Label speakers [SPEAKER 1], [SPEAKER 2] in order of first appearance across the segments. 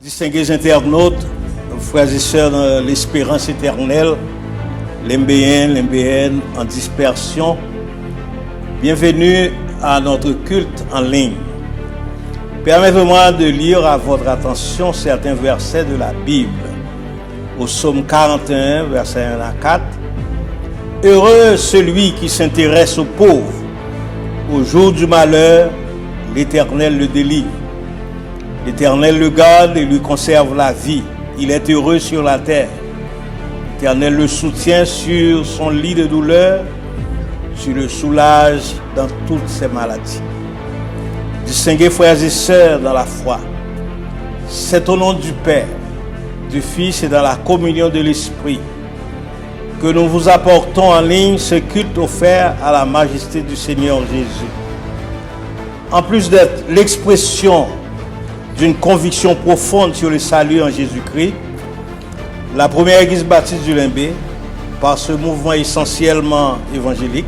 [SPEAKER 1] Distingués internautes, frères et sœurs dans l'espérance éternelle, l'MBN en dispersion, bienvenue à notre culte en ligne. Permettez-moi de lire à votre attention certains versets de la Bible. Au psaume 41, versets 1 à 4. Heureux celui qui s'intéresse aux pauvres. Au jour du malheur, l'Éternel le délivre. L'Éternel le garde et lui conserve la vie. Il est heureux sur la terre. L'Éternel le soutient sur son lit de douleur. Tu le soulages dans toutes ses maladies. Distingués frères et sœurs dans la foi, c'est au nom du Père, du Fils et dans la communion de l'Esprit que nous vous apportons en ligne ce culte offert à la majesté du Seigneur Jésus. En plus d'être l'expression d'une conviction profonde sur le salut en Jésus-Christ, la première Église baptiste du Limbé, par ce mouvement essentiellement évangélique,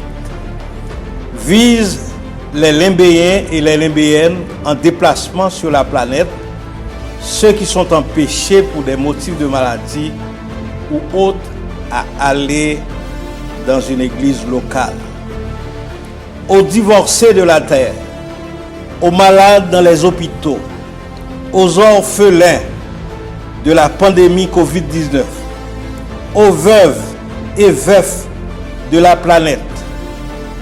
[SPEAKER 1] vise les Limbéens et les Limbéennes en déplacement sur la planète, ceux qui sont empêchés pour des motifs de maladie ou autres à aller dans une église locale. Aux divorcés de la terre, aux malades dans les hôpitaux, aux orphelins de la pandémie Covid-19, aux veuves et veufs de la planète.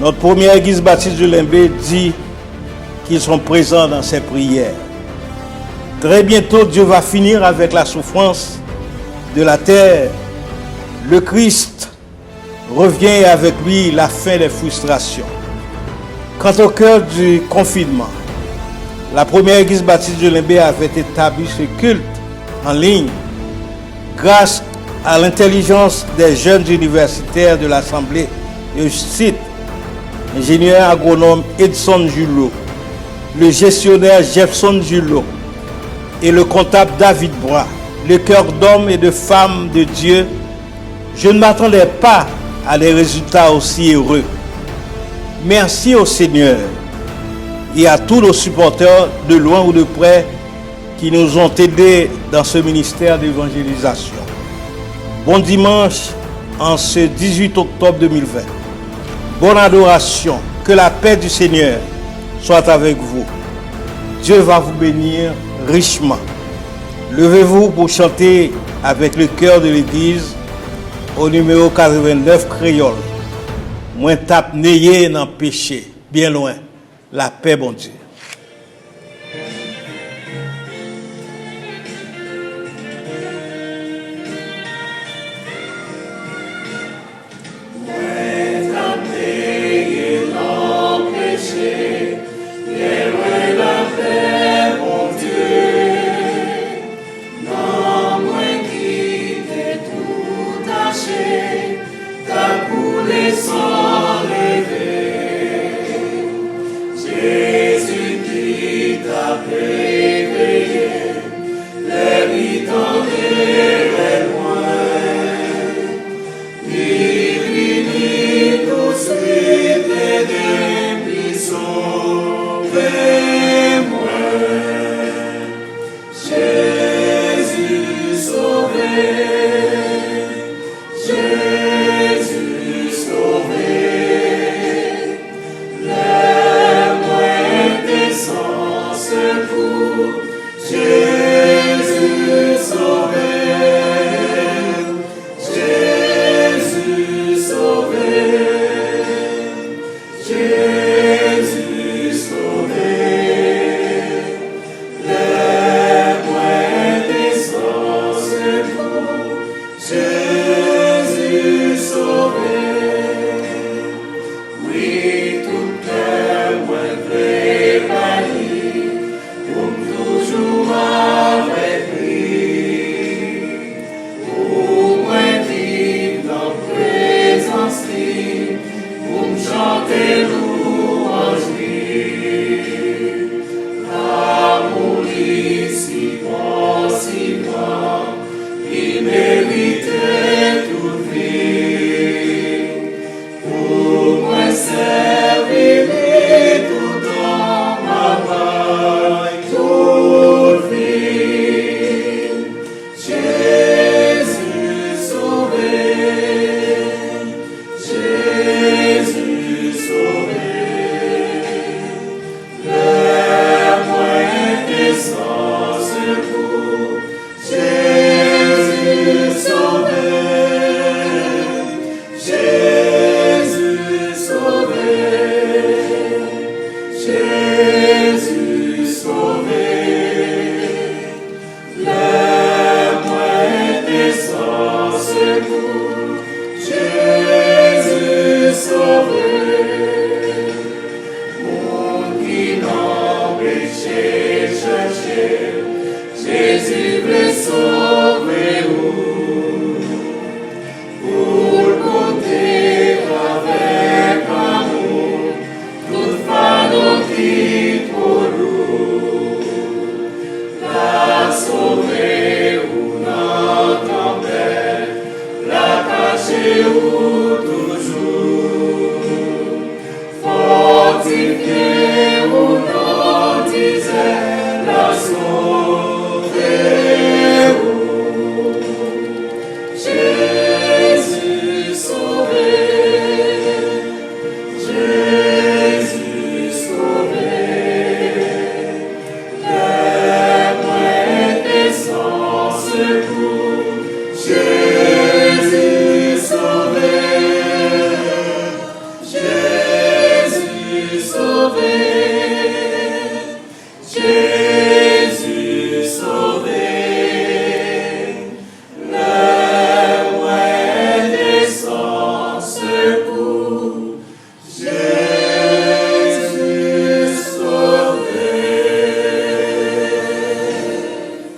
[SPEAKER 1] Notre première Église baptiste du Limbé dit qu'ils sont présents dans ces prières. Très bientôt, Dieu va finir avec la souffrance de la terre. Le Christ revient et avec lui la fin des frustrations. Quant au cœur du confinement, la première Église baptiste du Limbé avait établi ce culte en ligne grâce à l'intelligence des jeunes universitaires de l'Assemblée. Je cite l'ingénieur agronome Edson Julot, le gestionnaire Jefferson Julot et le comptable David Bras, le cœur d'hommes et de femmes de Dieu. Je ne m'attendais pas à des résultats aussi heureux. Merci au Seigneur et à tous nos supporters de loin ou de près qui nous ont aidés dans ce ministère d'évangélisation. Bon dimanche en ce 18 octobre 2020. Bonne adoration, que la paix du Seigneur soit avec vous. Dieu va vous bénir richement. Levez-vous pour chanter avec le chœur de l'église au numéro 89 créole. Moins tape n'ayez dans péché, bien loin. La paix, bon Dieu.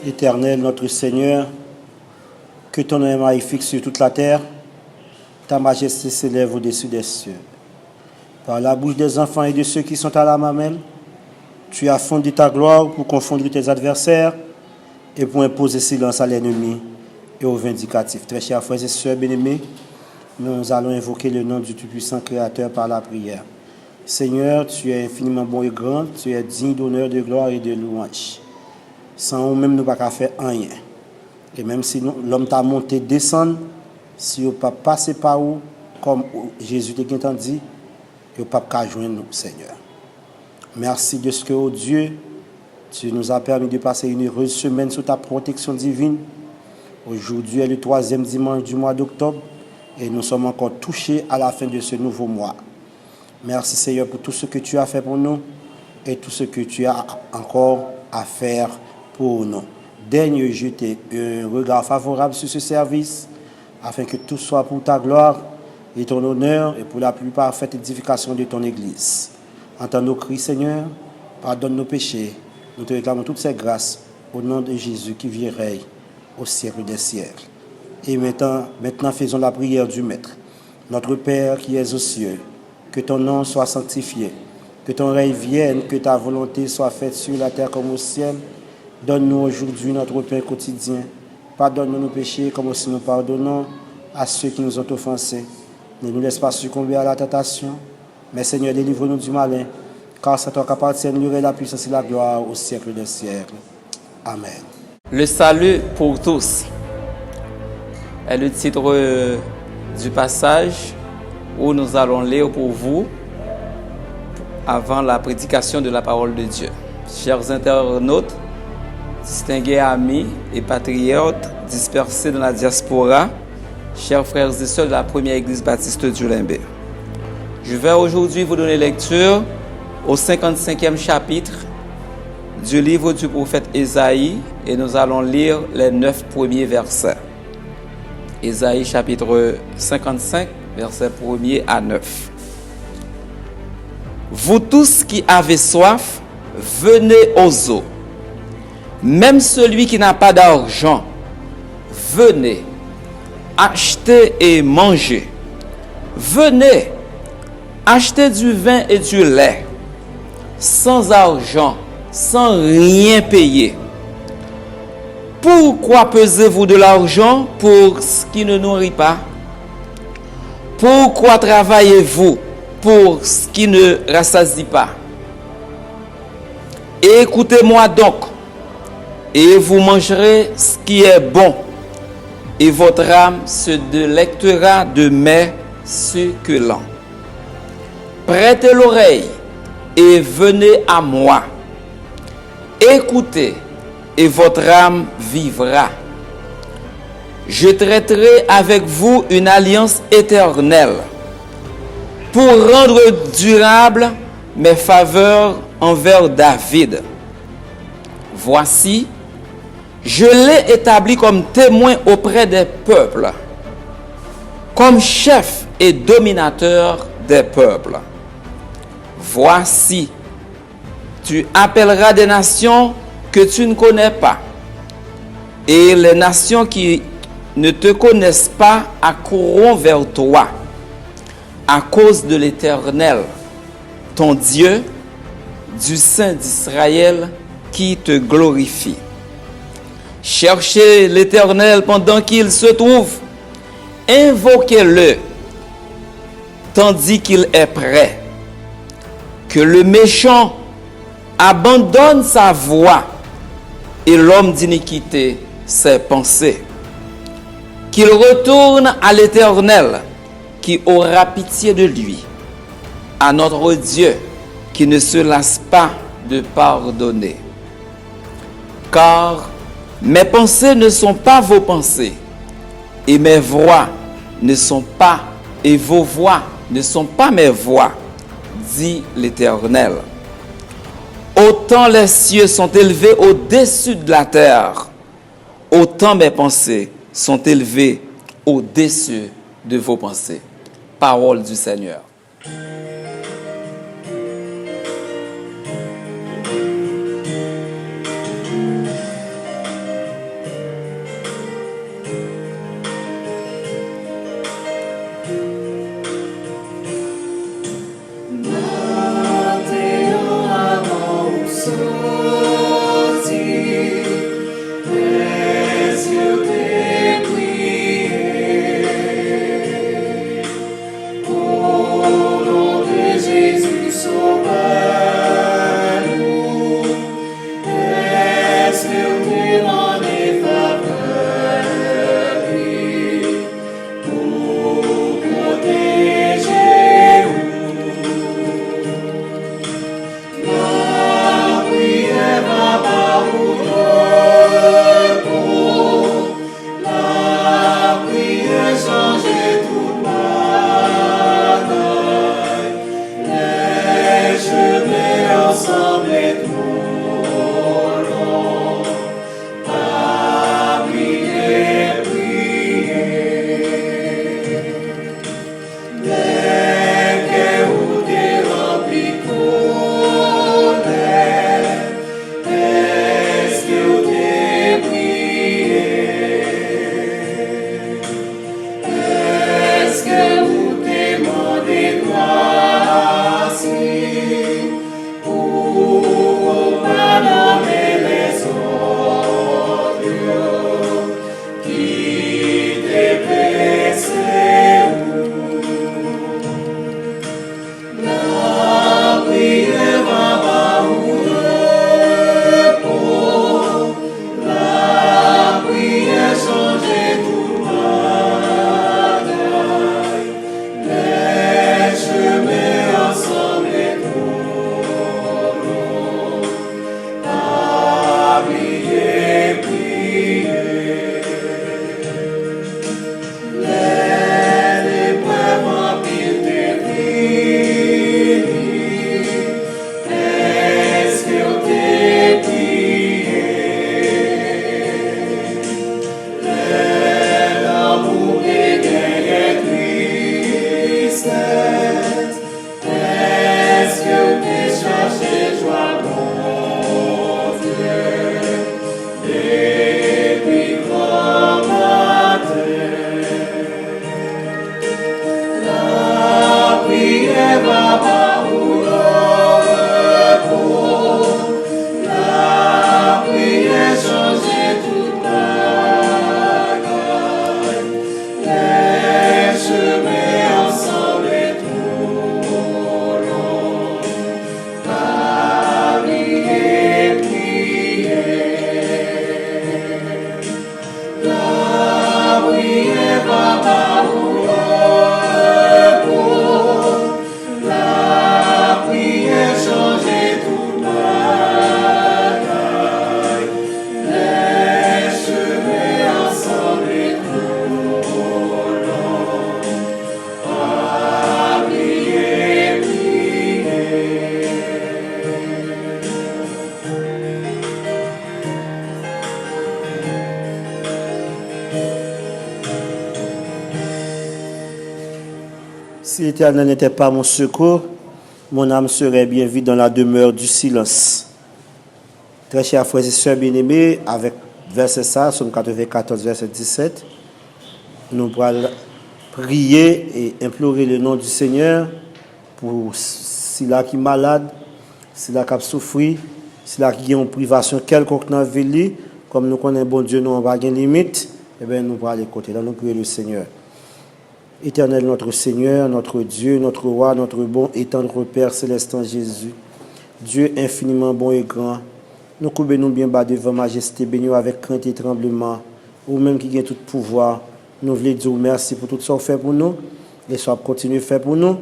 [SPEAKER 2] Éternel, notre Seigneur, que ton nom est fixe sur toute la terre, ta majesté s'élève au-dessus des cieux. Par la bouche des enfants et de ceux qui sont à la mamelle, tu as fondé ta gloire pour confondre tes adversaires et pour imposer silence à l'ennemi et aux vindicatifs. Très chers frères et sœurs bien-aimés, nous allons invoquer le nom du Tout-Puissant Créateur par la prière. Seigneur, tu es infiniment bon et grand, tu es digne d'honneur, de gloire et de louange. Sans nous-mêmes, nous ne pouvons pas faire rien. Et même si l'homme t'a monté, descendre, si on ne peut pas passer par où, comme Jésus t'a dit, il ne peut pas joindre nous, Seigneur. Merci de ce que, oh Dieu, tu nous as permis de passer une heureuse semaine sous ta protection divine. Aujourd'hui est le 3e dimanche du mois d'octobre et nous sommes encore touchés à la fin de ce nouveau mois. Merci, Seigneur, pour tout ce que tu as fait pour nous et tout ce que tu as encore à faire pour nous. Daigne jeter un regard favorable sur ce service afin que tout soit pour ta gloire et ton honneur et pour la plus parfaite édification de ton Église. Entends nos cris, Seigneur, pardonne nos péchés. Nous te réclamons toutes ces grâces au nom de Jésus qui vit et règne au siècle des siècles. Et maintenant faisons la prière du Maître. Notre Père qui es aux cieux, que ton nom soit sanctifié, que ton règne vienne, que ta volonté soit faite sur la terre comme au ciel. Donne-nous aujourd'hui notre pain quotidien. Pardonne-nous nos péchés comme aussi nous pardonnons à ceux qui nous ont offensés. Ne nous laisse pas succomber à la tentation, mais Seigneur, délivre-nous du malin, car c'est toi qu'appartiennent la puissance et la gloire au siècle des siècles. Amen.
[SPEAKER 3] Le salut pour tous est le titre du passage où nous allons lire pour vous avant la prédication de la parole de Dieu. Chers internautes, distingués amis et patriotes dispersés dans la diaspora, chers frères et sœurs de la première église baptiste du Limbé. Je vais aujourd'hui vous donner lecture au 55e chapitre du livre du prophète Ésaïe et nous allons lire les 9 premiers versets. Ésaïe chapitre 55, versets 1er à 9. Vous tous qui avez soif, venez aux eaux. Même celui qui n'a pas d'argent, venez, achetez et mangez. Venez, achetez du vin et du lait, sans argent, sans rien payer. Pourquoi pesez-vous de l'argent pour ce qui ne nourrit pas? Pourquoi travaillez-vous pour ce qui ne rassasie pas? Écoutez-moi donc, et vous mangerez ce qui est bon, et votre âme se délectera de mets succulents. Prêtez l'oreille et venez à moi. Écoutez, et votre âme vivra. Je traiterai avec vous une alliance éternelle pour rendre durable mes faveurs envers David. Voici, je l'ai établi comme témoin auprès des peuples, comme chef et dominateur des peuples. Voici, tu appelleras des nations que tu ne connais pas, Et les nations qui ne te connaissent pas accourront vers toi à cause de l'Éternel, ton Dieu, du Saint d'Israël qui te glorifie. Cherchez l'Éternel pendant qu'il se trouve, invoquez-le tandis qu'il est prêt. Que le méchant abandonne sa voie et l'homme d'iniquité ses pensées. Qu'il retourne à l'Éternel qui aura pitié de lui, à notre Dieu qui ne se lasse pas de pardonner. Car mes pensées ne sont pas vos pensées, et mes voix ne sont pas, et vos voix ne sont pas mes voix, dit l'Éternel. Autant les cieux sont élevés au-dessus de la terre, autant mes pensées sont élevées au-dessus de vos pensées. Parole du Seigneur.
[SPEAKER 2] Si l'Éternel n'était pas mon secours, mon âme serait bien vite dans la demeure du silence. Très chers frères et sœurs bien-aimés, avec verset ça, Somme 94, verset 17. Nous allons prier et implorer le nom du Seigneur pour si là qui est malade, si là qui a souffert, si là qui a une privation quelconque dans la vie, comme nous connaissons bon Dieu, nous n'avons pas de limite, eh bien nous allons aller côté. Là, nous prions le Seigneur. Éternel notre Seigneur, notre Dieu, notre roi, notre bon et tendre Père céleste en Jésus, Dieu infiniment bon et grand, nous courbons bien bas devant majesté, bénis avec crainte et tremblement, ou même qui a tout pouvoir. Nous voulons dire merci pour tout ce que vous faites pour nous, et soit continuer à faire pour nous,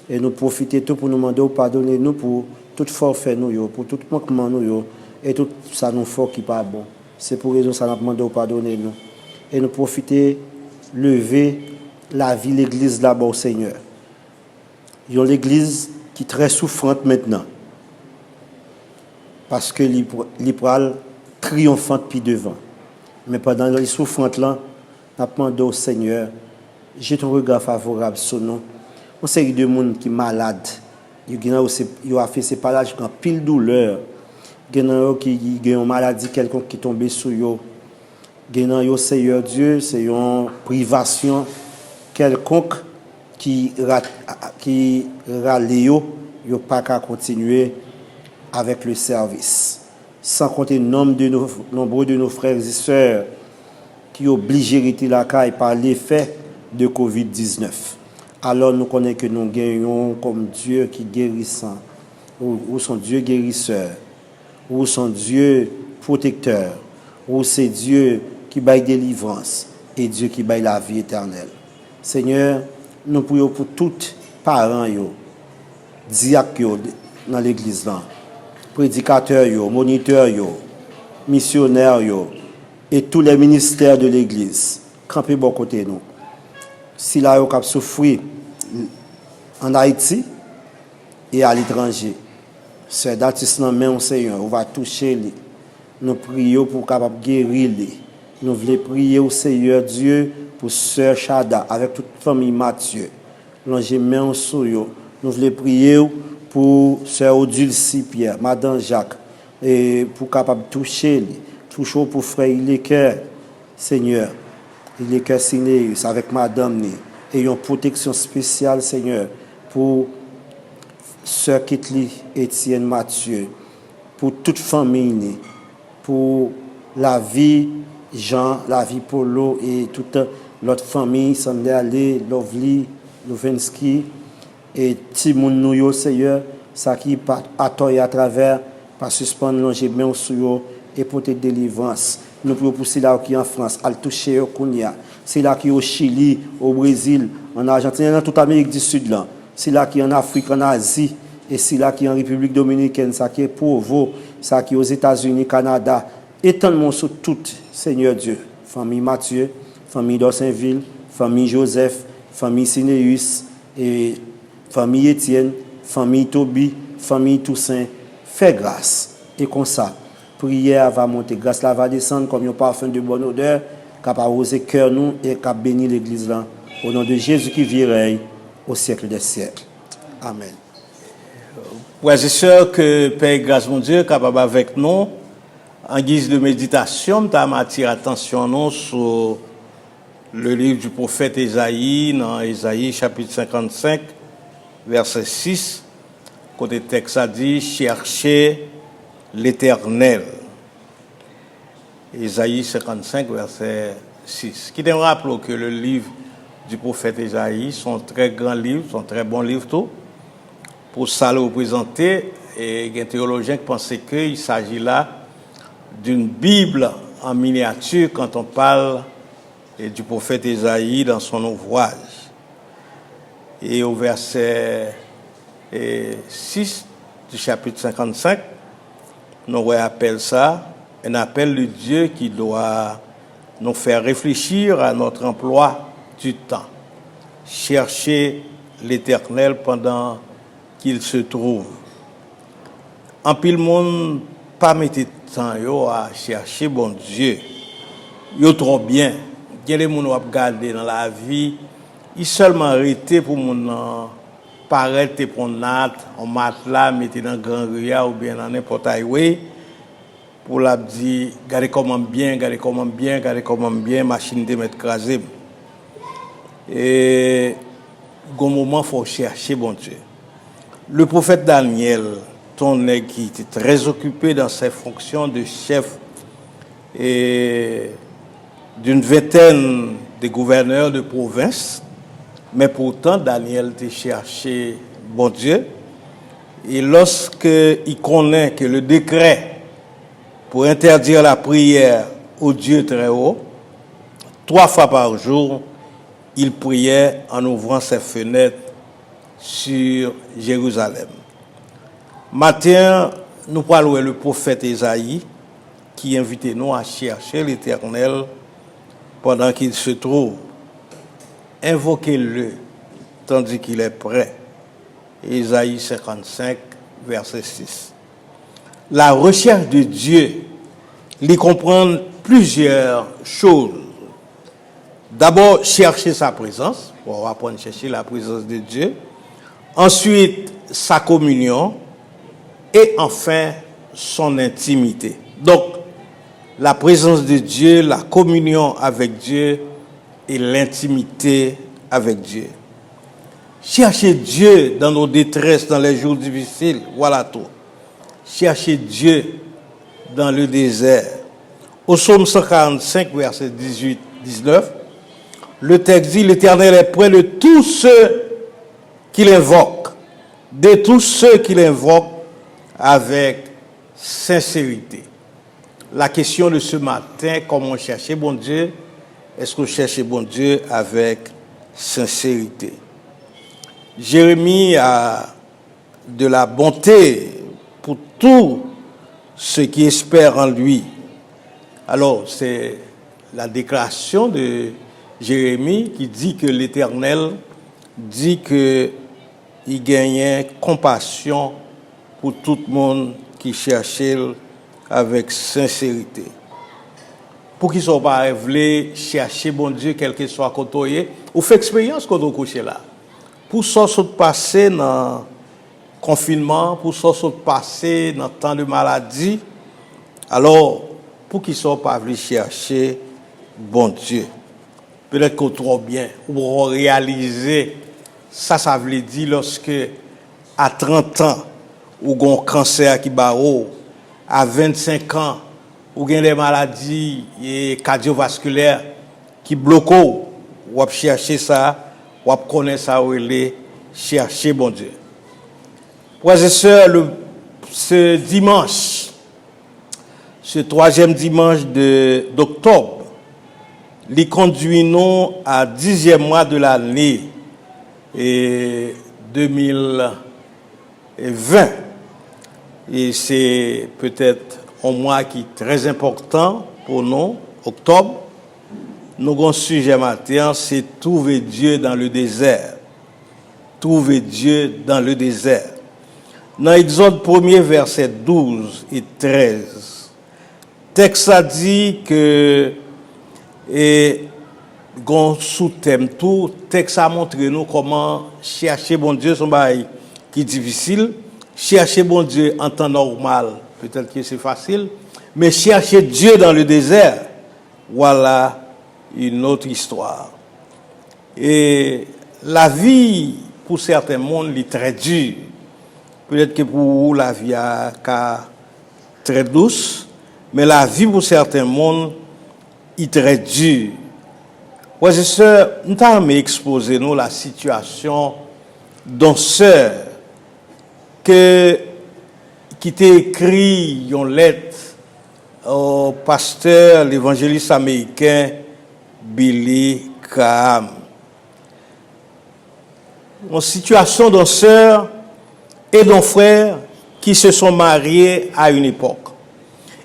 [SPEAKER 2] et nous profiter tout pour nous demander pardonner nous pour tout forfait nous, pour tout manquement nous, et tout ça nous fait qui pas bon. C'est pour raison ça nous demande pardonner nous. Et nous profiter, lever la vie, l'église là-bas au Seigneur. Il y a l'église qui est très souffrante maintenant. Parce que l'Ipral triomphante puis devant. Mais pendant les souffrantes là, nous demandons au Seigneur, j'ai ton regard favorable sur nous. On sait qu'il y a des gens qui sont malades. Il y a fait ces parages en pile douleur. Il y a qui ont une maladie quelconque qui tombe sur eux. Il y a Seigneur Dieu, c'est une privation quelconque qui râle, il n'y a pas qu'à continuer avec le service. Sans compter nombreux de nos frères et sœurs qui sont obligés de rester la caille par l'effet de Covid-19. Alors nous connaissons que nous gagnons comme Dieu qui guérissant, ou son Dieu guérisseur, ou son Dieu protecteur, ou c'est Dieu qui baille délivrance et Dieu qui baille la vie éternelle. Seigneur, nous prions pour tous parents, diacres dans l'église, prédicateurs, moniteurs, missionnaires et tous les ministères de l'église. Campez bon côté nous. Si là, vous avez souffert en Haïti et à l'étranger, c'est d'artistes dans main au Seigneur, on va toucher les. Nous prions pour capable guérir les. Nous voulons prier au Seigneur Dieu pour Sœur Chada avec toute famille Mathieu. Nous main sur eux. Nous voulons prier pour Sœur Odile Pierre, Madame Jacques, et pour capable toucher pour frère Iléker, Seigneur. Iléker Sinéus avec Madame et une protection spéciale, Seigneur, pour Sœur Kitli Étienne Mathieu, pour toute famille, pour la vie Jean, la vie Polo et toute l'autre famille, Sandalé, Lovely, Lovenski et Timoun Nouyo, Seigneur, ça qui à travers, par suspendre l'engagement sur et pour tes délivrances. Nous pouvons pousser là qui en France, à toucher au Kounia. C'est là qui au Chili, au Brésil, en Argentine, dans toute l'Amérique du Sud là. C'est là qui en Afrique, en Asie, et c'est là qui en République Dominicaine, ça qui est Provo, ça qui est aux États-Unis, Canada. Étends-moi sur toutes, Seigneur Dieu. Famille Mathieu, famille d'Orsainville, famille Joseph, famille Sinéus, et famille Étienne, famille Toby, famille Toussaint. Fais grâce. Et comme ça, prière va monter. Grâce là va descendre comme un parfum de bonne odeur, capable arroser cœur nous et capable bénir l'église là. Au nom de Jésus qui vit règne au siècle des siècles. Amen.
[SPEAKER 1] Frères et sœurs, que Père grâce mon Dieu capable avec nous. En guise de méditation, tu as attiré l'attention nous sur le livre du prophète Ésaïe, dans Ésaïe chapitre 55, verset 6, côté texte a dit « Cherchez l'Éternel ». Ésaïe 55, verset 6. Qui te rappelle que le livre du prophète Ésaïe sont très grands livres, sont très bons livres tout. Pour ça le représenter, et il y a un théologien qui pensait qu'il s'agit là d'une Bible en miniature quand on parle du prophète Ésaïe dans son ouvrage. Et au verset 6 du chapitre 55, nous appelle ça un appel de Dieu qui doit nous faire réfléchir à notre emploi du temps. Chercher l'Éternel pendant qu'il se trouve. En pile monde pas mettre temps à chercher bon Dieu. Yo trop bien. Il y a des gens qui regarder dans la vie, ils seulement arrêté pour mon paraître pour nat, on matelas mettre dans grand ria ou bien dans n'importe où pour la dire, regardez comment bien, machine de mettre crasé. Et au moment, il faut chercher bon Dieu. Le prophète Daniel, ton nègre qui était très occupé dans ses fonctions de chef et d'une vingtaine de gouverneurs de province, mais pourtant Daniel t'a cherché bon Dieu. Et lorsqu'il connaît que le décret pour interdire la prière au Dieu très haut, 3 fois par jour, il priait en ouvrant ses fenêtres sur Jérusalem. Matin, nous parlons le prophète Isaïe qui invitait nous à chercher l'Éternel pendant qu'il se trouve. Invoquez-le tandis qu'il est prêt. Isaïe 55, verset 6. La recherche de Dieu, il comprend plusieurs choses. D'abord, chercher sa présence, pour apprendre à chercher la présence de Dieu. Ensuite, sa communion. Et enfin, son intimité. Donc, la présence de Dieu, la communion avec Dieu et l'intimité avec Dieu. Chercher Dieu dans nos détresses, dans les jours difficiles, voilà tout. Chercher Dieu dans le désert. Au psaume 145, verset 18-19, le texte dit, l'Éternel est près de tous ceux qui l'invoquent, de tous ceux qui l'invoquent avec sincérité. La question de ce matin, comment chercher bon Dieu, est-ce qu'on cherche bon Dieu avec sincérité? Jérémie a de la bonté pour tous ceux qui espèrent en lui. Alors, c'est la déclaration de Jérémie qui dit que l'Éternel dit qu'il gagnait compassion pour tout le monde qui cherchait avec sincérité. Pour qu'ils ne soient pas révélés, chercher bon Dieu, quel que soit côté, ou fait expérience quand on couche là. Pour ça, se passer dans le confinement, pour ça, se passer dans le temps de maladie, alors, pour qu'ils ne soient pas venus chercher bon Dieu. Peut-être qu'on trop bien, ou réaliser, ça veut dire lorsque, à 30 ans, ou un cancer qui barreau, à 25 ans, ou bien des maladies cardiovasculaires qui bloquent, ou à chercher ça, ou à connaître ça, ou à chercher bon Dieu. Frères et sœurs, ce dimanche, ce 3e dimanche d'octobre, les conduit nous à 10e mois de l'année 2020. Et c'est peut-être un mois qui est très important pour nous, octobre. Nous avons un sujet matin, c'est trouver Dieu dans le désert. Trouver Dieu dans le désert. Dans Exode 1er, verset 12 et 13, texte a dit que, et sous-thème tout, texte a montré nous comment chercher bon Dieu, son bail qui est difficile. Chercher bon Dieu en temps normal, peut-être que c'est facile, mais chercher Dieu dans le désert, voilà une autre histoire. Et la vie, pour certains mondes, est très dure. Peut-être que pour vous, la vie est très douce, mais la vie, pour certains mondes, est très dure. Frères et sœurs, nous avons exposé nous la situation d'un sœur qui t'a écrit une lettre au pasteur, l'évangéliste américain Billy Graham. Une situation d'un sœur et d'un frère qui se sont mariés à une époque.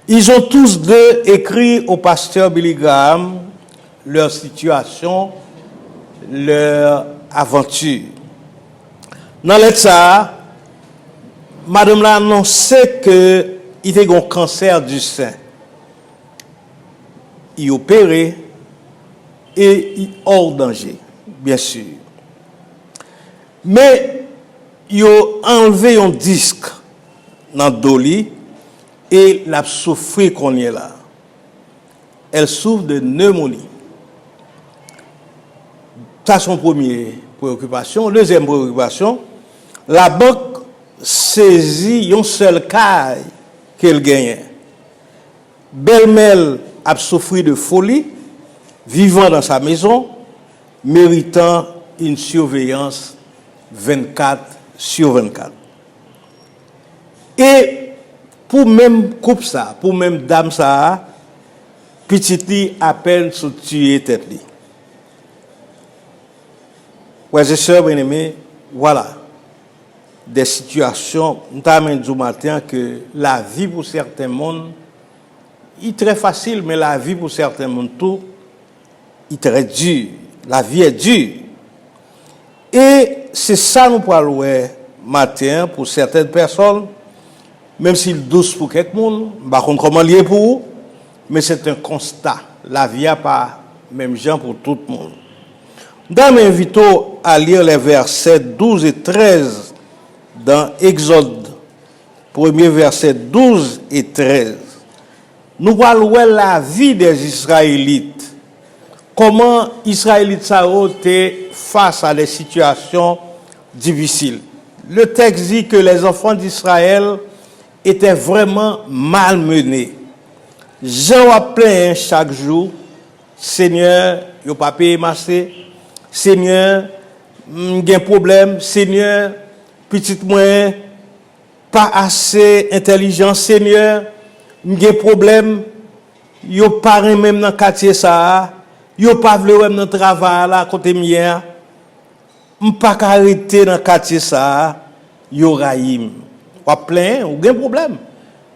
[SPEAKER 1] Ils ont tous deux écrit au pasteur Billy Graham leur situation, leur aventure. Dans l'état, madame l'a annoncé qu'il était un cancer du sein. Il opéré et il hors danger, bien sûr. Mais il a enlevé un disque dans le dos et la souffrir qu'on y est là. Elle souffre de pneumonie. Ça, son première préoccupation. Deuxième préoccupation, la banque saisit une seule caille qu'elle gagne. Belle-mère a souffert de folie, vivant dans sa maison, méritant une surveillance 24/24. Et pour même couple ça, pour même dame ça, petite li à peine se tuer tête li. Frères et sœurs bien-aimés, voilà des situations, nous t'amène du matin que la vie pour certains mondes est très facile, mais la vie pour certains mondes tout est très dure. La vie est dure. Et c'est ça nous parlons matin pour certaines personnes, même s'il douce pour quelqu'un, par contre comment lié pour vous, mais c'est un constat. La vie n'a pas même gens pour tout le monde. Nous m'invitons à lire les versets 12 et 13 dans Exode, premier verset 12 et 13. Nous parlons de la vie des Israélites. Comment les Israélites ont été face à des situations difficiles. Le texte dit que les enfants d'Israël étaient vraiment malmenés. Jean a plein chaque jour, Seigneur, il n'y a pas payé massé, Seigneur, il y a un problème, Seigneur, petit moins, pas assez intelligent, Seigneur, il y a un problème, il n'y a pas même dans le quartier ça, il n'y a pas même dans le travail là, côté mien, il n'y a pas arrêter dans le quartier ça, il y a pas plein, il y a un problème.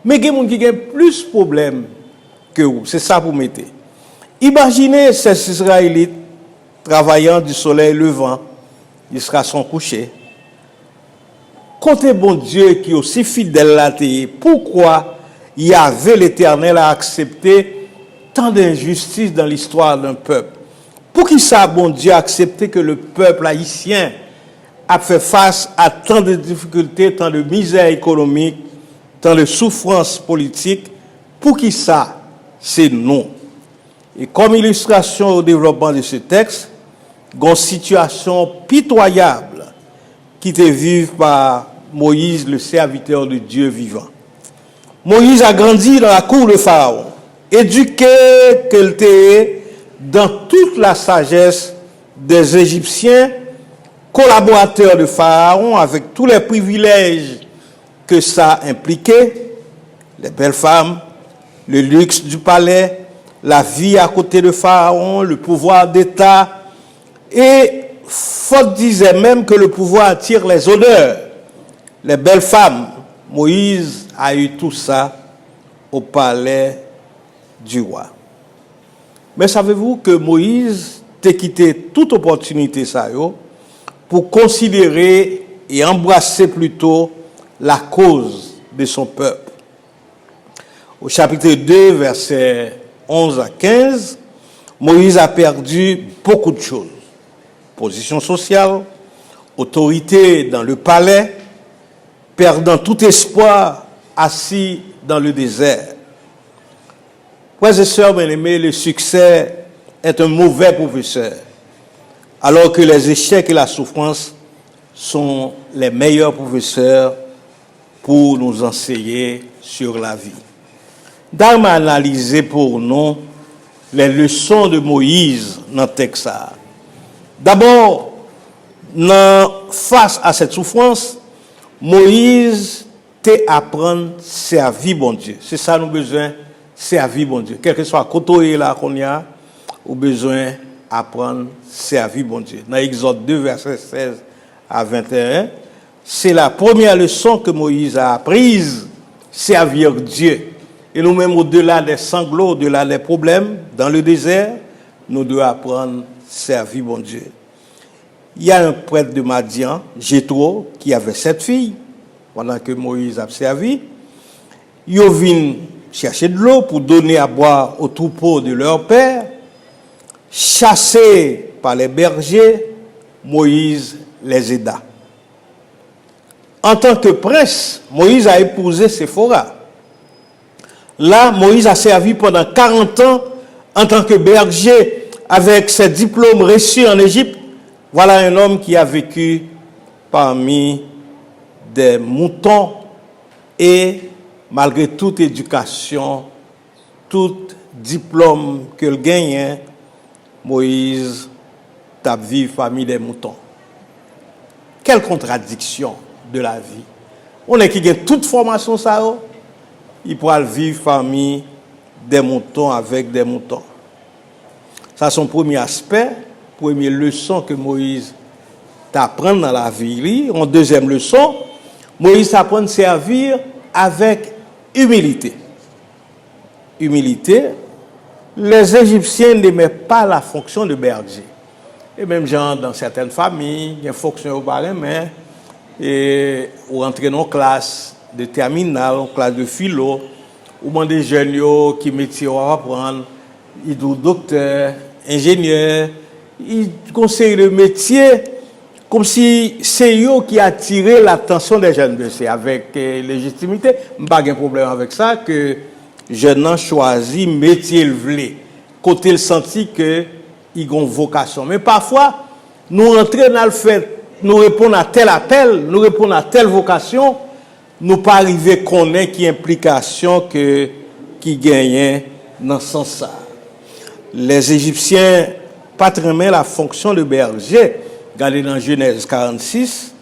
[SPEAKER 1] Mais il y a des gens qui ont plus de problèmes que vous, c'est ça pour mettre. Imaginez ces Israélites travaillant du soleil levant jusqu'à son coucher. Côté bon Dieu qui est aussi fidèle à la terre, pourquoi Yahvé l'Éternel a accepté tant d'injustices dans l'histoire d'un peuple? Pour qui ça, bon Dieu, a accepté que le peuple haïtien a fait face à tant de difficultés, tant de misère économique, tant de souffrances politiques? Pour qui ça? C'est non. Et comme illustration au développement de ce texte, une situation pitoyable qui était vivue par Moïse, le serviteur de Dieu vivant. Moïse a grandi dans la cour de Pharaon, éduqué qu'elle était dans toute la sagesse des Égyptiens, collaborateur de Pharaon avec tous les privilèges que ça impliquait, les belles femmes, le luxe du palais, la vie à côté de Pharaon, le pouvoir d'État. Et Faute disait même que le pouvoir attire les odeurs, les belles femmes. Moïse a eu tout ça au palais du roi. Mais savez-vous que Moïse t'a quitté toute opportunité ça pour considérer et embrasser plutôt la cause de son peuple. Au chapitre 2, versets 11 à 15, Moïse a perdu beaucoup de choses. Position sociale, autorité dans le palais, perdant tout espoir assis dans le désert. Frères et sœurs bien-aimés, le succès est un mauvais professeur, alors que les échecs et la souffrance sont les meilleurs professeurs pour nous enseigner sur la vie. D'armes à analyser pour nous les leçons de Moïse dans le texte. D'abord, face à cette souffrance, Moïse t'est apprendre à servir bon Dieu. C'est ça nous besoin, servir bon Dieu. Quel que soit côté là qu'on y a, nous besoin apprendre à servir bon Dieu. Dans Exode 2, verset 16 à 21, c'est la première leçon que Moïse a apprise, servir Dieu. Et nous-mêmes, au-delà des sanglots, au-delà des problèmes, dans le désert, nous devons apprendre à servir bon Dieu. Il y a un prêtre de Madian, Jéthro, qui avait 7 filles, pendant que Moïse a servi. Ils viennent chercher de l'eau pour donner à boire aux troupeaux de leur père. Chassés par les bergers, Moïse les aida. En tant que prince, Moïse a épousé Séphora. Là, Moïse a servi pendant 40 ans en tant que berger avec ses diplômes reçus en Égypte. Voilà un homme qui a vécu parmi des moutons et malgré toute éducation, tout diplôme qu'il gagnait, Moïse t'a vécu parmi des moutons. Quelle contradiction de la vie. On est qui gagne toute formation ça, il pourra vivre parmi des moutons avec des moutons. Ça, c'est son premier aspect, première leçon que Moïse t'apprend dans la vie. En deuxième leçon, Moïse apprend à servir avec humilité. Humilité, les Égyptiens n'aimaient pas la fonction de berger. Et même genre dans certaines familles, il y a une fonction au barème, et ou rentrer dans une classe de terminale, une classe de philo, ou des jeunes qui métier à apprendre, ils sont docteurs, ingénieurs, ils conseillent le métier comme si c'est eux qui attirent l'attention des jeunes de ces avec légitimité. Je n'ai pas de problème avec ça, que jeunes ont choisi métier le voulaient. Côté le senti que ils ont vocation. Mais parfois, nous rentrons dans le fait, nous répondons à tel appel, nous répondons à telle vocation, nous pas arriver à connaître qui implication qui gagnent dans ce sens-là. Les Égyptiens pas très bien la fonction de berger. Regardez dans Genèse 46,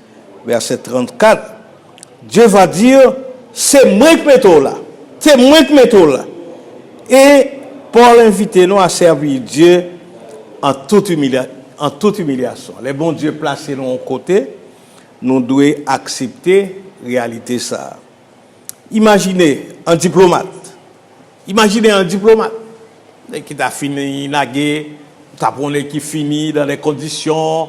[SPEAKER 1] verset 34, Dieu va dire, c'est moi qui mets là. C'est moi qui mets là. Et Paul invite nous à servir Dieu en toute humiliation. Les bons dieux placés de nos côtés, nous devons accepter la réalité ça. Imaginez un diplomate. Imaginez un diplomate qui a fini la guerre, qui finit dans des conditions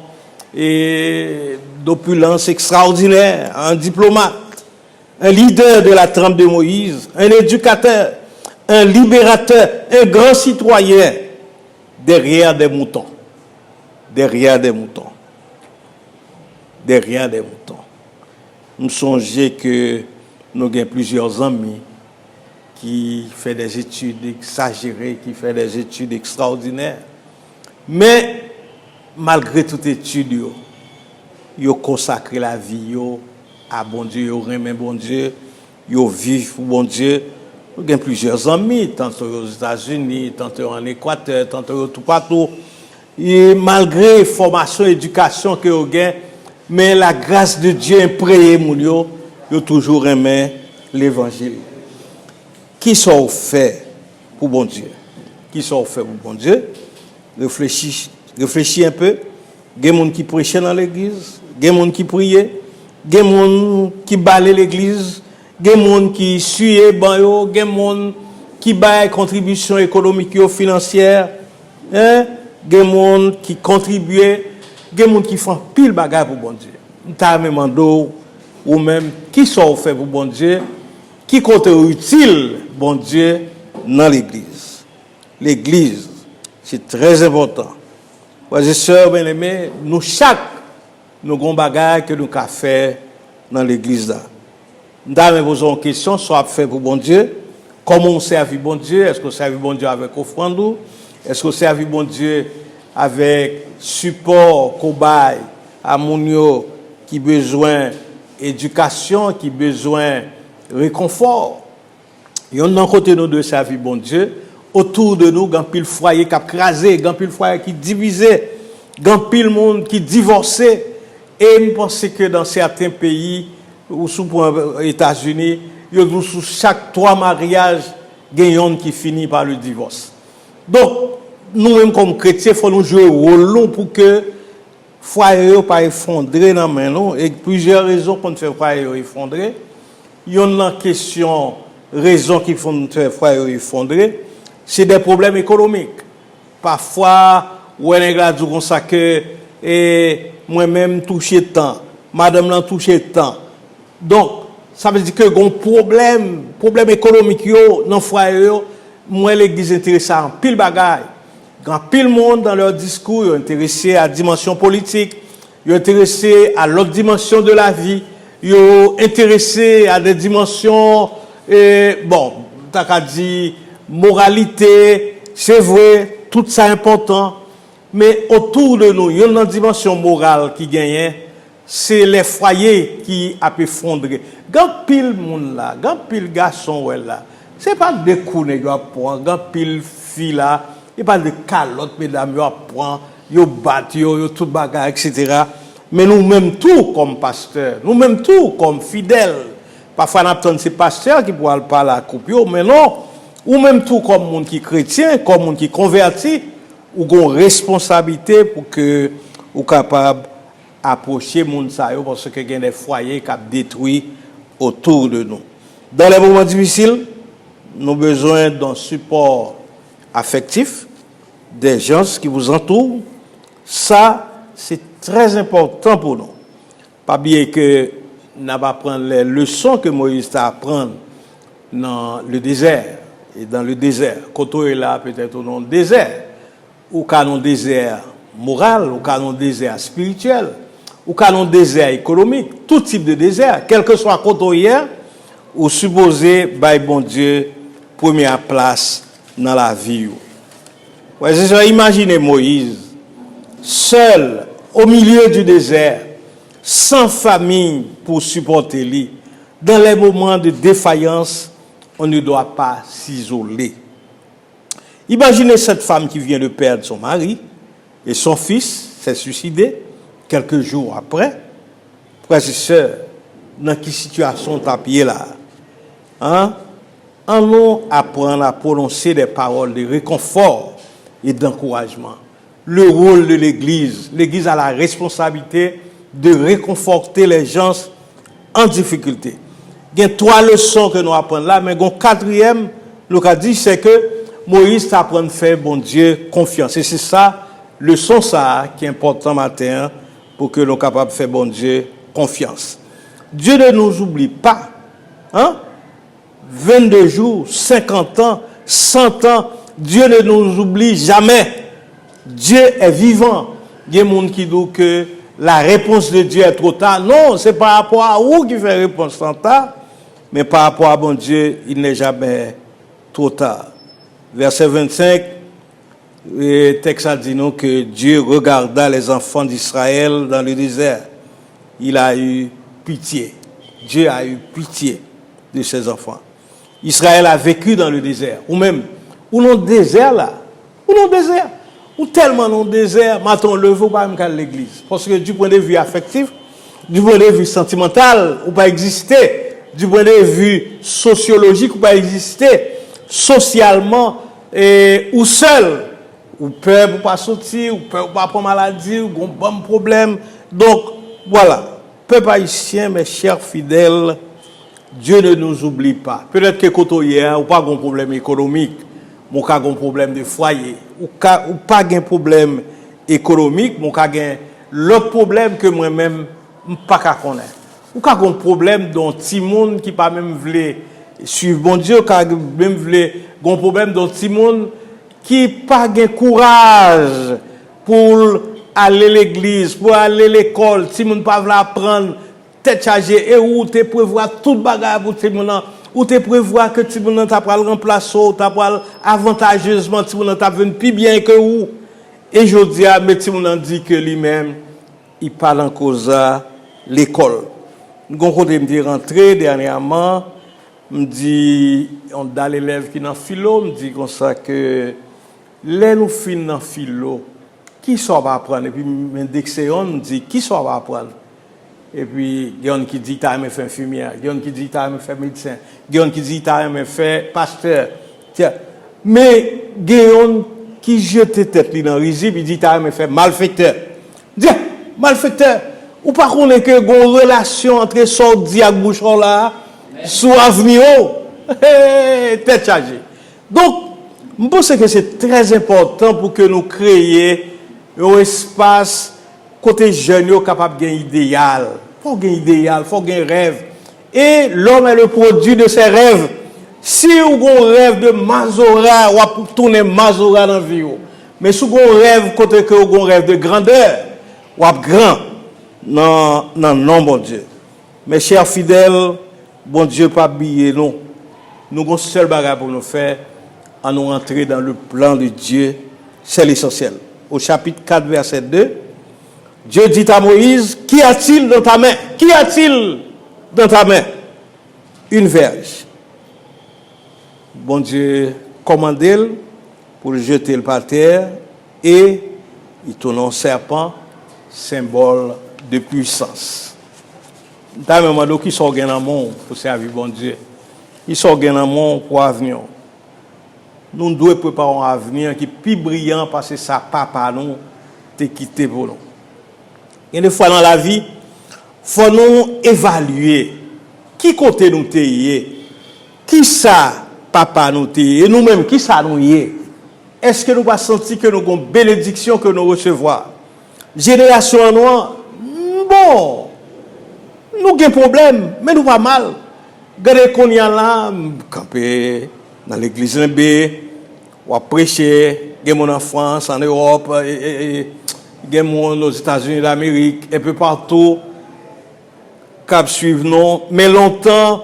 [SPEAKER 1] d'opulence extraordinaire. Un diplomate, un leader de la trempe de Moïse, un éducateur, un libérateur, un grand citoyen derrière des moutons. Derrière des moutons. Derrière des moutons. Nous songeons que nous avons plusieurs amis qui font des études exagérées, qui font des études extraordinaires. Mais malgré toute étude, ils ont consacré la vie à bon Dieu, ils ont remis bon Dieu, ils ont vécu pour bon Dieu. Nous avons plusieurs amis, tantôt aux États-Unis, tantôt en Équateur, tantôt tout partout. Et malgré la formation et l'éducation que vous avez, mais la grâce de Dieu imprégnée, ils ont toujours aimé l'évangile. Qui sont faits pour bon Dieu? Qui sont faits pour bon Dieu? Réfléchis un peu. Il y a des gens qui prêchaient dans l'église, il y a des gens qui priaient, il y a des gens qui balaient l'église, il y a des gens qui suivaient, il y a des gens qui baillent contributions économiques et financières. Hein? Il y a des gens qui contribuaient, il y a des gens qui font pile bagarre pour bon Dieu. T'as même mandou ou même qui sont faits pour bon Dieu, qui compte utile bon Dieu dans l'église. L'église, c'est très important. Frères et sœurs bien-aimés, nous avons bagarre que nous avons fait dans l'église là. Nous avons posé une question, soit fait pour bon Dieu. Comment on sert bon Dieu? Est-ce qu'on sert bon Dieu avec offrande? Est-ce qu'on sert bon Dieu avec support, cobaye, à mon qui besoin d'éducation, qui besoin de réconfort? Et on a côté nous de servir bon Dieu. Autour de nous, il y a un pile foyer qui a crasé, il y a un pile foyer qui divisé, il y a un pile monde qui divorcé. Et je pense que dans certains pays, ou sous les États-Unis, il y a sous chaque 3 mariages, il y a un qui finit par le divorce. Donc, nous-mêmes comme chrétiens, il faut nous jouer un rôle pour que le foyer ne pas effondrer dans la main. Et plusieurs raisons pour nous faire le foyer effondrer. Il y a une question, raison qui font nous faire le foyer effondrer. C'est des problèmes économiques. Parfois, on a dit comme ça que moi-même touché tant, madame l'a touché tant. Donc, ça veut dire que un problème économique dans le foyer, moi l'église intéressée en pile bagaille. Grand pile monde dans leur discours, ils sont intéressés à la dimension politique, ils sont intéressés à l'autre dimension de la vie, ils sont intéressés à des dimensions t'as qu'à dire moralité, c'est vrai, tout ça important, mais autour de nous, il y a une dimension morale qui gagne, c'est les foyers qui a effondré. Quand pile monde là, quand pile garçon ouais là, c'est pas des coups nèg a prend, quand pile fille là, et pas de calotte mesdames yo prend, yo bat yo tout bagarre etc. Mais nous-mêmes tout comme pasteurs, nous-mêmes tout comme fidèles. Parfois on attend ces pasteurs qui pourront parler à coupe yo, mais non, ou même tout comme monde qui chrétien, comme monde qui converti, ou gon responsabilité pour que ou capable approcher moun sa yo parce que gen des foyers qui détruit autour de nous. Dans les moments difficiles, nous avons besoin d'un support affectif, des gens qui vous entourent. Ça, c'est très important pour nous. Pas bien que nous pas prendre les leçons que Moïse a apprendre dans le désert. Et dans le désert, quand on est là, peut-être au nom du désert, ou canon désert moral, ou canon désert spirituel, ou canon désert économique, tout type de désert, quel que soit côté hier, ou supposé, by bon Dieu, première place dans la vie. Ouais, imaginez Moïse, seul, au milieu du désert, sans famille pour supporter lui. Dans les moments de défaillance, on ne doit pas s'isoler. Imaginez cette femme qui vient de perdre son mari et son fils s'est suicidé quelques jours après. Frères et sœurs, dans quelle situation tu as pied là? Hein? Allons apprendre à prononcer des paroles de réconfort et d'encouragement. Le rôle de l'Église. L'Église a la responsabilité de réconforter les gens en difficulté. Il y a 3 leçons que nous apprenons là, mais il y a 4e, nous avons dit, c'est que Moïse apprend à faire, bon Dieu, confiance. Et c'est ça, leçon ça, qui est important matin, pour que nous soyons capables de faire, bon Dieu, confiance. Dieu ne nous oublie pas. Hein? 22 jours, 50 ans, 100 ans, Dieu ne nous oublie jamais. Dieu est vivant. Il y a des gens qui disent que la réponse de Dieu est trop tard. Non, c'est par rapport à vous qui fait réponse trop tard, mais par rapport à bon Dieu, il n'est jamais trop tard. Verset 25, le texte a dit nous que Dieu regarda les enfants d'Israël dans le désert. Il a eu pitié. Dieu a eu pitié de ses enfants. Israël a vécu dans le désert. Ou même, ou non désert là. Ou non désert. Ou tellement non désert, maintenant on le veut pas même qu'à l'église. Parce que du point de vue affectif, du point de vue sentimental, ou pas exister. Du point de vue sociologique, ou pas exister. Socialement, ou seul. Ou peur pour pas sortir, ou peur pour pas prendre maladie, ou un bon problème. Donc, voilà. Peuple haïtien, mes chers fidèles, Dieu ne nous oublie pas. Peut-être que quand hier, ou pas un problème économique, ou pas un problème de foyer, ou pas un problème économique, ou pas l'autre problème que moi-même, je ne sais pas connaître. Ou pas un problème dont tout le monde qui pas même voulait suivre bon Dieu, qui même voulait un problème dont tout le monde qui pas de courage pour aller à l'église, pour aller à l'école, si moun pas apprendre tête chargée et où te prévoir toute bagarre pour tout monde, ou te prévoir que tout monde t'a pral remplacer, t'a pral avantageusement tout monde t'a venir plus bien que ou. Et je dis à mais tout monde dit que lui-même il parle en cause l'école. Gon côté me dit rentrer dernièrement, me dit on dans l'élève qui dans philo, me dit comme ça que les nous fin dans philo. Qui ça va apprendre? Et puis, Mendexéon me dit, qui ça va apprendre? Et puis, il y a qui dit, tu as fait infirmière, il y a qui dit, tu as fait médecin, il y a qui dit, tu as fait pasteur. Tiens. Mais, il y a qui jette tête dans le risible, il dit, tu as fait malfaiteur. Dis, malfaiteur, ou pas qu'on ait que une relation entre sordi et bouchon là, sous avenir, tête chargée. Donc, je pense que c'est très important pour que nous créions un espace côté jeune capable d'un idéal. Il faut un idéal, il faut un rêve. Et l'homme est le produit de ses rêves. Si vous avez un rêve de Mazora, vous pouvez tourner Mazora dans la vie. Mais si vous avez un rêve côté que vous avez un rêve de grandeur, vous êtes grand. Non, bon Dieu. Mes chers fidèles, bon Dieu pas oublier nous. nous avons seul bagage pour nous faire, à nous rentrer dans le plan de Dieu, c'est l'essentiel. Au chapitre 4, verset 2, Dieu dit à Moïse, qu'y a-t-il dans ta main? Qu'y a-t-il dans ta main? Une verge. Bon Dieu commandait pour le jeter par terre et il tourne un serpent, symbole de puissance. Dans le moment qui sont dans le monde pour servir bon Dieu, ils sont dans le monde pour l'avenir. Nous devons préparer un avenir qui est plus brillant parce que ça papa nous te quitté pour nous. Et des fois dans la vie, il faut nous évaluer qui côté nous sommes, qui ça papa nous sommes, et nous-mêmes qui ça nous sommes. Est-ce que nous pas senti que nous avons une bénédiction que nous recevons? Génération noire, bon, nous avons des problèmes, mais nous pas mal. Regardez qu'on y a là, camper dans l'église Limbé, ou prêcher, il y a en France, en Europe, il y a aux États-Unis d'Amérique, un peu partout, cap suivre non, mais longtemps,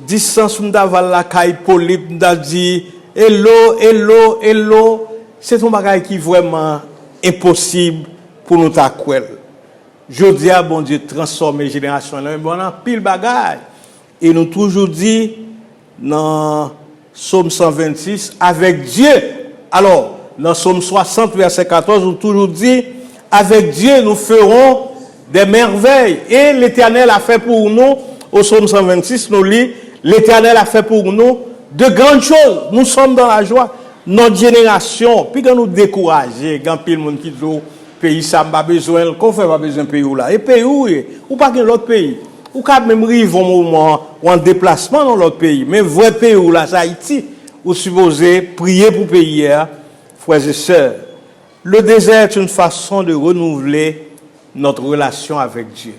[SPEAKER 1] distance m'daval la caille polype m'da dit hello, c'est un bagage qui est vraiment impossible pour nous t'acquérir. Je dis à bon Dieu transformer génération là, mais on a pile bagage et nous toujours dit dans Psaume 126 avec Dieu. Alors, dans Psaume 60 verset 14, on toujours dit avec Dieu nous ferons des merveilles et l'Éternel a fait pour nous au Psaume 126 nous lit l'Éternel a fait pour nous de grandes choses. Nous sommes dans la joie. Notre génération, puis quand nous décourager, quand pile monde qui dit pays ça pas besoin, qu'on fait pas besoin pays là. Et pays ou pas que l'autre pays. Ou quand même arrive un moment ou en déplacement dans l'autre pays, mais vrai pays où là c'est Haïti, ou supposé prier pour pays frères et sœurs. Le désert est une façon de renouveler notre relation avec Dieu.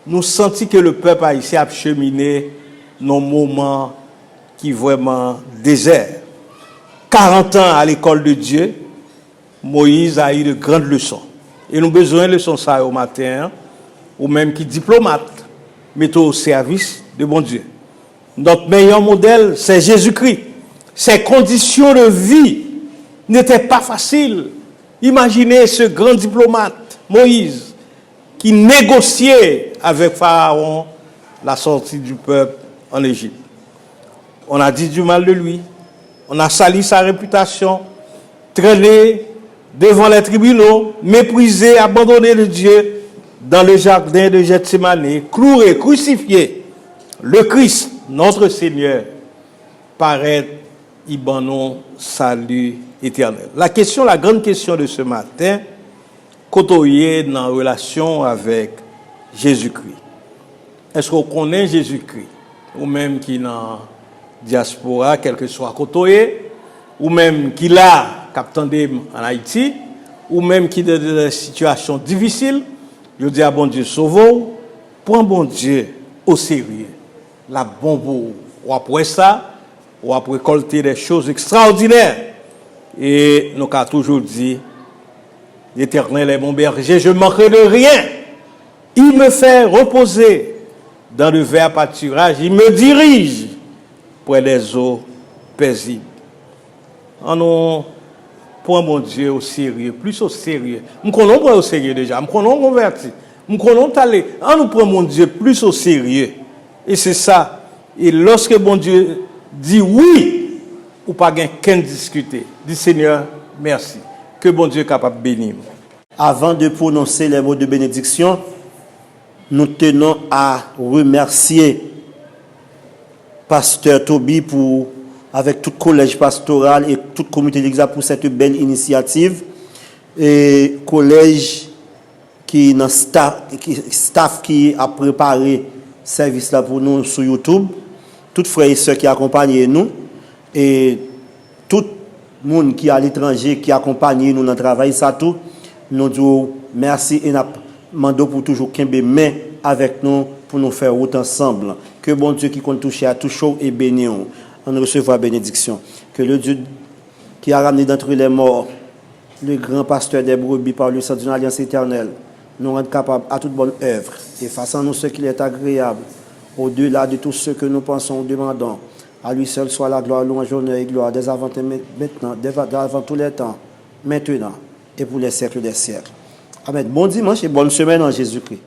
[SPEAKER 1] Nous sentons que le peuple haïtien a cheminé nos moments qui vraiment désert. 40 ans à l'école de Dieu, Moïse a eu de grandes leçons. Et nous avons besoin de leçons ça au matin, ou même qui diplomate, mettons au service de bon Dieu. Notre meilleur modèle, c'est Jésus-Christ. Ses conditions de vie n'étaient pas faciles. Imaginez ce grand diplomate, Moïse, qui négociait avec Pharaon la sortie du peuple en Égypte. On a dit du mal de lui, on a sali sa réputation, traîné devant les tribunaux, méprisé, abandonné de Dieu dans le jardin de Gethsémani, cloué, crucifié. Le Christ, notre Seigneur, paraît Ibanon salut éternel. La grande question de ce matin, côtoyer dans la relation avec Jésus-Christ. Est-ce qu'on connaît Jésus-Christ? Ou même qui dans diaspora, quel que soit côtoyé, ou même qui là, captandé en Haïti, ou même qui dans des situations difficiles, je dis à bon Dieu, sauvons, prends bon Dieu au sérieux. La bombe, ou après ça, ou après récolter des choses extraordinaires. Et nous avons toujours dit, l'Éternel est mon berger, je ne manquerai de rien. Il me fait reposer dans le vert pâturage, il me dirige près des eaux paisibles. On prend mon Dieu au sérieux, plus au sérieux. Nous connaissons au sérieux déjà, nous connaissons converti. Nous connaissons allé. On nous prend mon Dieu plus au sérieux. Et c'est ça. Et lorsque mon Dieu dit oui, ou pas qu'un discuter. Dit Seigneur, merci. Que bon Dieu est capable de bénir.
[SPEAKER 2] Avant de prononcer les mots de bénédiction, nous tenons à remercier Pasteur Toby avec tout collège pastoral et toute communauté d'église pour cette belle initiative. Et collège qui staff qui a préparé ce service là pour nous sur YouTube, tous frères et sœurs qui accompagnent nous et tout le monde qui est à l'étranger qui accompagne nous dans le travail, ça tout, nous disons merci et nous demandons pour toujours qu'il y ait main avec nous pour nous faire route ensemble. Que bon Dieu qui compte toucher à tout chaud et béni, on recevra bénédiction. Que le Dieu qui a ramené d'entre les morts le grand pasteur des brebis par le sang d'une alliance éternelle nous rende capables à toute bonne œuvre et façons nous ce qu'il est agréable au-delà de tout ce que nous pensons ou demandons À lui seul soit la gloire, louange, honneur et gloire, dès avant, maintenant, avant tous les temps, maintenant et pour les siècles des siècles. Amen. Bon dimanche et bonne semaine en Jésus-Christ.